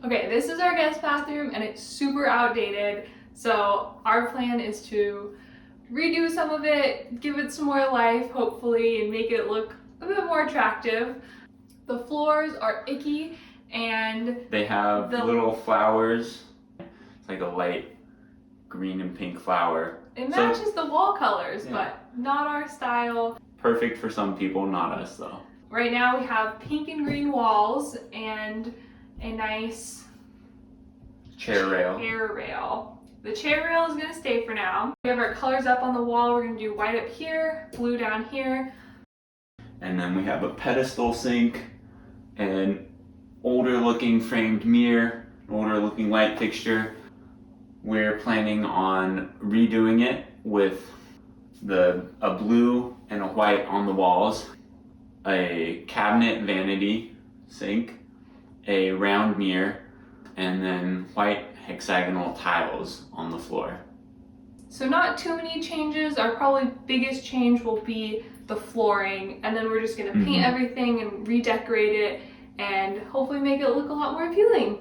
Okay, this is our guest bathroom and it's super outdated. So our plan is to redo some of it, give it some more life, hopefully, and make it look a bit more attractive. The floors are icky and they have little flowers. It's like a light green and pink flower. It matches the wall colors, but not our style. Perfect for some people, not us though. Right now we have pink and green walls and a nice chair rail. The chair rail is gonna stay for now. We have our colors up on the wall. We're gonna do white up here, blue down here. And then we have a pedestal sink, an older looking framed mirror, an older looking light fixture. We're planning on redoing it with a blue and a white on the walls, a cabinet vanity sink, a round mirror, and then white hexagonal tiles on the floor. So not too many changes. Our probably biggest change will be the flooring, and then we're just gonna paint everything and redecorate it and hopefully make it look a lot more appealing.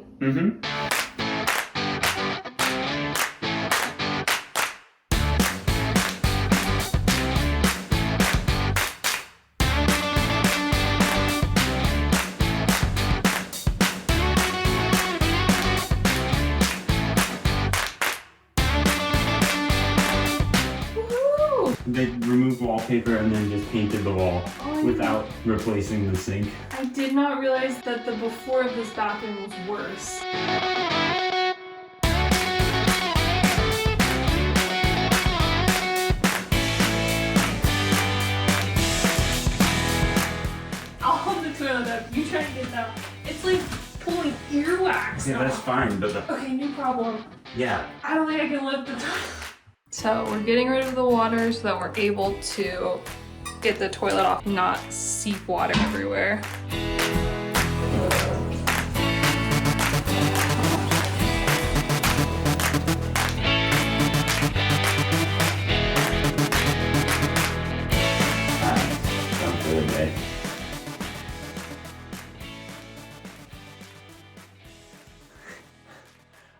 They removed wallpaper and then just painted the wall without replacing the sink. I did not realize that the before of this bathroom was worse. I'll hold the toilet up. You try to get that. It's like pulling earwax. Yeah, that's fine, but Okay, new problem. yeah. I don't think I can lift the toilet. So we're getting rid of the water so that we're able to get the toilet off, not seep water everywhere. Sounds good, right?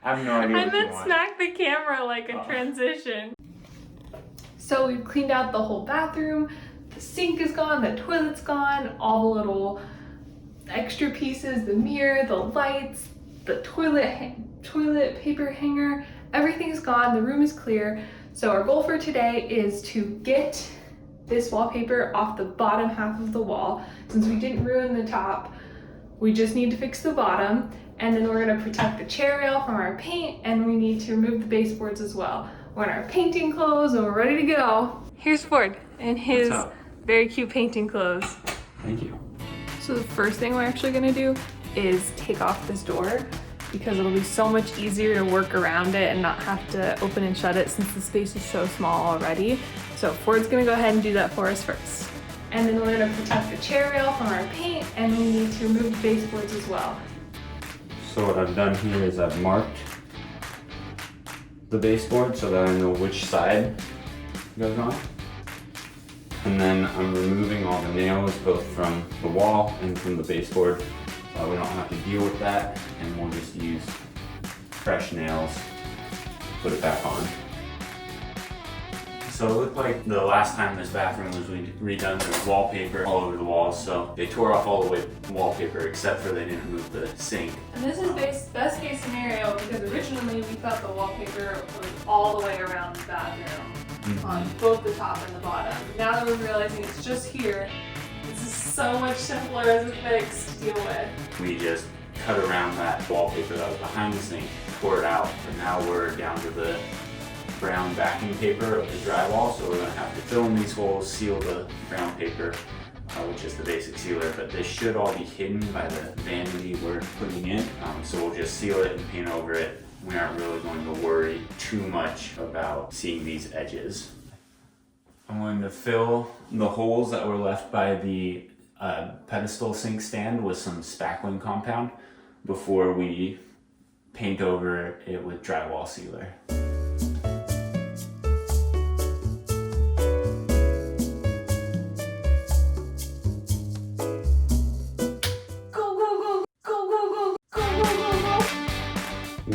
I have no idea I what meant you want. smack the camera like a transition. So we've cleaned out the whole bathroom. The sink is gone, the toilet's gone, all the little extra pieces, the mirror, the lights, the toilet paper hanger, everything's gone, the room is clear. So our goal for today is to get this wallpaper off the bottom half of the wall. Since we didn't ruin the top, we just need to fix the bottom. And then we're gonna protect the chair rail from our paint, and we need to remove the baseboards as well. We're in our painting clothes and we're ready to go. Here's Ford in his very cute painting clothes. Thank you. So the first thing we're actually gonna do is take off this door because it'll be so much easier to work around it and not have to open and shut it since the space is so small already. So Ford's gonna go ahead and do that for us first. And then we're gonna protect the chair rail from our paint, and we need to remove the baseboards as well. So what I've done here is I've marked the baseboard so that I know which side goes on. And then I'm removing all the nails both from the wall and from the baseboard so we don't have to deal with that, and we'll just use fresh nails to put it back on. So it looked like the last time this bathroom was redone, there was wallpaper all over the walls, so they tore off all the wallpaper except for they didn't remove the sink. And this is best case scenario because originally we thought the wallpaper was all the way around the bathroom on both the top and the bottom. Now that we're realizing it's just here, this is so much simpler as a fix to deal with. We just cut around that wallpaper that was behind the sink, tore it out, and now we're down to the brown backing paper of the drywall, so we're going to have to fill in these holes, seal the brown paper, which is the basic sealer, but this should all be hidden by the vanity we're putting in, so we'll just seal it and paint over it. We aren't really going to worry too much about seeing these edges. I'm going to fill the holes that were left by the pedestal sink stand with some spackling compound before we paint over it with drywall sealer.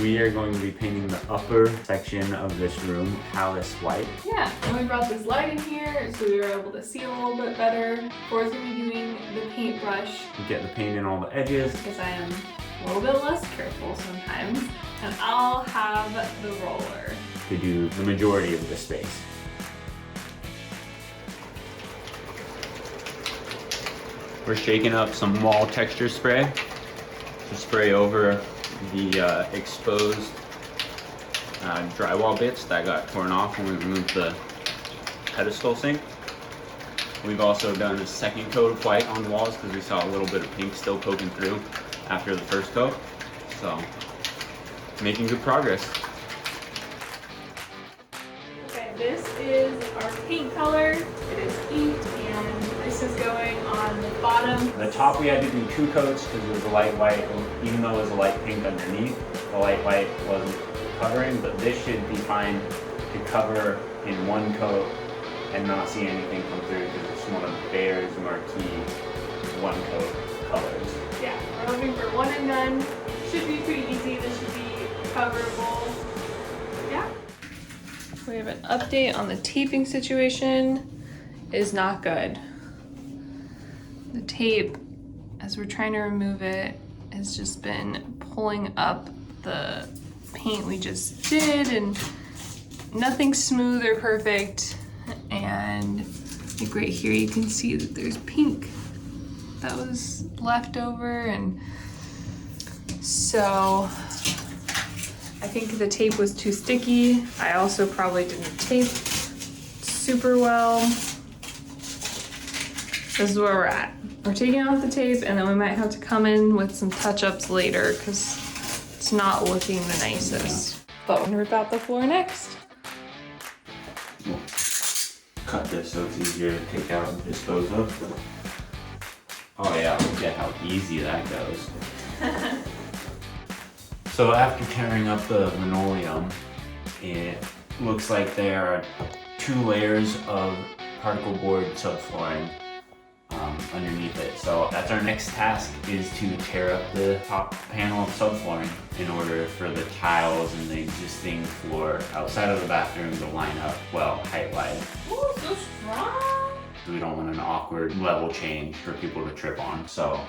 we are going to be painting the upper section of this room palace white. Yeah, and we brought this light in here so we were able to see a little bit better. Cora's gonna be doing the paintbrush. Get the paint in all the edges. Because I am a little bit less careful sometimes. And I'll have the roller to do the majority of the space. We're shaking up some wall texture spray to spray over the exposed drywall bits that got torn off when we removed the pedestal sink. We've also done a second coat of white on the walls because we saw a little bit of pink still poking through after the first coat. So, making good progress. Okay, this is our paint color. It is inked and this is going on the bottom. The top we had to do 2 coats because it was a light white, even though it was a light pink underneath. The light white wasn't covering, but this should be fine to cover in 1 coat and not see anything come through because it's one of Bear's marquee 1 coat colors. Yeah, we're hoping for 1 and done. Should be pretty easy. This should be coverable. Yeah. We have an update on the taping situation. Is not good. The tape, as we're trying to remove it, has just been pulling up the paint we just did, and nothing's smooth or perfect. And like right here you can see that there's pink that was left over, and so I think the tape was too sticky. I also probably didn't tape super well. This is where we're at. We're taking off the tape and then we might have to come in with some touch-ups later because it's not looking the nicest. But we're gonna rip out the floor next. We'll cut this so it's easier to take out and dispose of. Oh yeah, look at how easy that goes. So after tearing up the linoleum, it looks like there are 2 layers of particle board subflooring underneath it. So that's our next task, is to tear up the top panel of subflooring in order for the tiles and the existing floor outside of the bathroom to line up well height-wise. Ooh, so strong! We don't want an awkward level change for people to trip on. So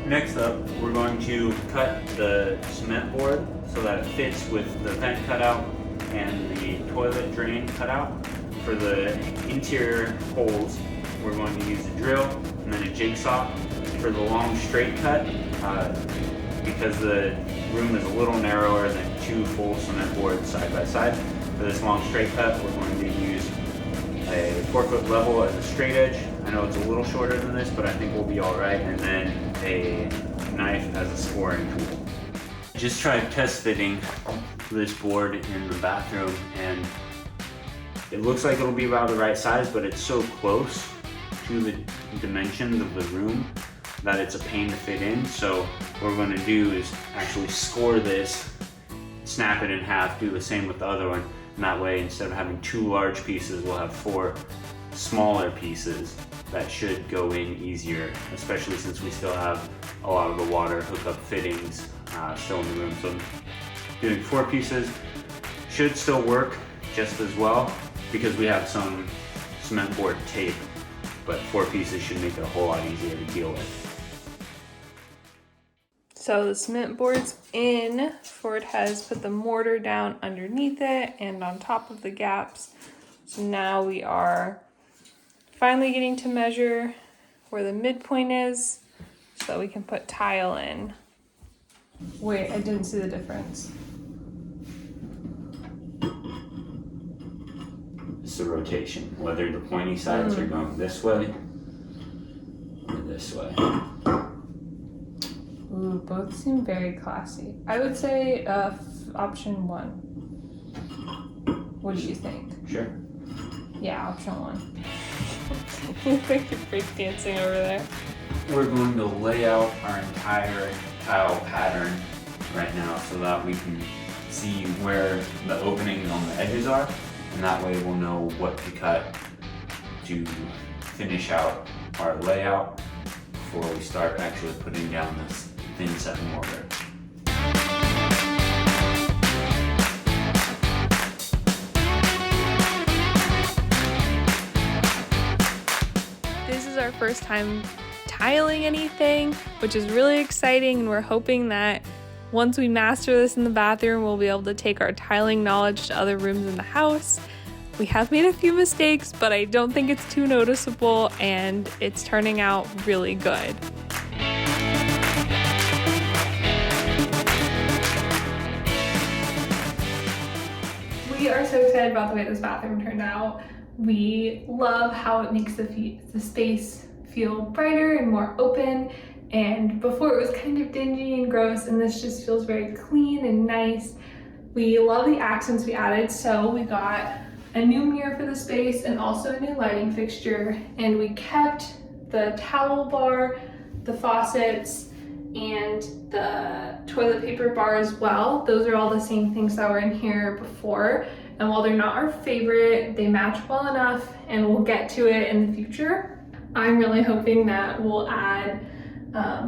next up, we're going to cut the cement board so that it fits with the vent cutout and the toilet drain cutout. For the interior holes, we're going to use a drill and then a jigsaw. For the long straight cut, because the room is a little narrower than 2 full cement boards side by side, for this long straight cut, we're going to use a 4-foot level as a straight edge. I know it's a little shorter than this, but I think we'll be all right. And then a knife as a scoring tool. Just tried test fitting this board in the bathroom, and it looks like it'll be about the right size, but it's so close to the dimensions of the room that it's a pain to fit in. So what we're going to do is actually score this, snap it in half, do the same with the other one, and that way instead of having 2 large pieces, we'll have 4 smaller pieces that should go in easier, especially since we still have a lot of the water hookup fittings still in the room. So doing 4 pieces should still work just as well because we have some cement board tape, but 4 pieces should make it a whole lot easier to deal with. So the cement board's in. Ford has put the mortar down underneath it and on top of the gaps. So now we are finally getting to measure where the midpoint is so that we can put tile in. Wait, I didn't see the difference. It's the rotation, whether the pointy sides are going this way or this way. Ooh, both seem very classy. I would say option 1. What do you think? Sure. Yeah, option 1. You look like you're breakdancing over there. We're going to lay out our entire tile pattern right now so that we can see where the openings on the edges are, and that way we'll know what to cut to finish out our layout before we start actually putting down this thin set mortar. first time tiling anything, which is really exciting, and we're hoping that once we master this in the bathroom, we'll be able to take our tiling knowledge to other rooms in the house. We have made a few mistakes, but I don't think it's too noticeable, and it's turning out really good. We are so excited about the way this bathroom turned out. We love how it makes the space feel brighter and more open, and before it was kind of dingy and gross, and this just feels very clean and nice. We love the accents we added, so we got a new mirror for the space and also a new lighting fixture, and we kept the towel bar, the faucets, and the toilet paper bar as well. Those are all the same things that were in here before, and while they're not our favorite, they match well enough, and we'll get to it in the future. I'm really hoping that we'll add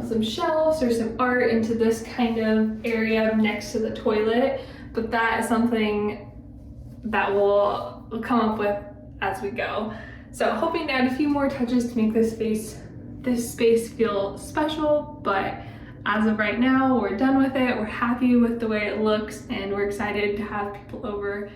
some shelves or some art into this kind of area next to the toilet, but that is something that we'll come up with as we go. So hoping to add a few more touches to make this space feel special, but as of right now, we're done with it. We're happy with the way it looks, and we're excited to have people over